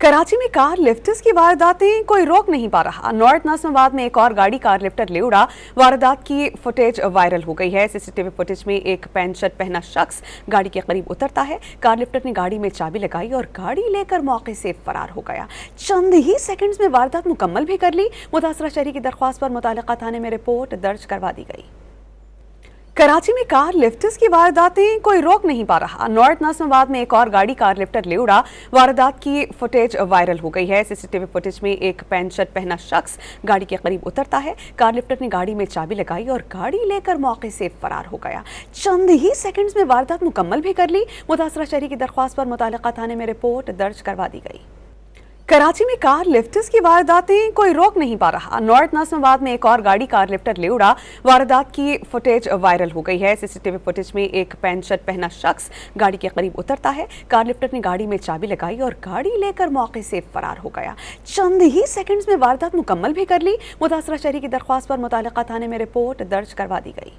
कराची में car lifters की वारदातें कोई रोक नहीं पा रहा। नॉर्थ नाज़िमाबाद में एक और गाड़ी कार लिफ्टर ले उड़ा। वारदात की फुटेज वायरल हो गई है। सीसीटीवी फुटेज में एक पैंट शर्ट पहना शख्स गाड़ी के करीब उतरता है। कार लिफ्टर ने गाड़ी में चाबी लगाई और गाड़ी लेकर मौके से फरार हो गया। चंद ही सेकंड्स में वारदात मुकम्मल भी कर ली। मुतासरा शहरी की दरख्वास्त पर मुतालिका थाने में रिपोर्ट दर्ज करवा दी गई। कराची में कार लिफ्टर्स की वारदातें कोई रोक नहीं पा रहा। नॉर्थ नाज़िमाबाद में एक और गाड़ी कार लिफ्टर ले उड़ा। वारदात की फुटेज वायरल हो गई है। सीसीटीवी फुटेज में एक पैंट शर्ट पहना शख्स गाड़ी के करीब उतरता है। कार लिफ्टर ने गाड़ी में चाबी लगाई और गाड़ी लेकर मौके से फरार हो गया। चंद ही सेकंड्स में वारदात मुकम्मल भी कर ली। मुतासरा शहरी की दरख्वास्त पर मुतालिका थाने में रिपोर्ट दर्ज करवा दी गई। कराची में कार लिफ्टर्स की वारदातें कोई रोक नहीं पा रहा। नॉर्थ नाज़िमाबाद में एक और गाड़ी कार लिफ्टर ले उड़ा। वारदात की फुटेज वायरल हो गई है। सीसीटीवी फुटेज में एक पैंट शर्ट पहना शख्स गाड़ी के करीब उतरता है। कार लिफ्टर ने गाड़ी में चाबी लगाई और गाड़ी लेकर मौके से फरार हो गया। चंद ही सेकंड्स में वारदात मुकम्मल भी कर ली। मुतासरा शहरी की दरख्वास्त पर मुतालिका थाने में रिपोर्ट दर्ज करवा दी गई।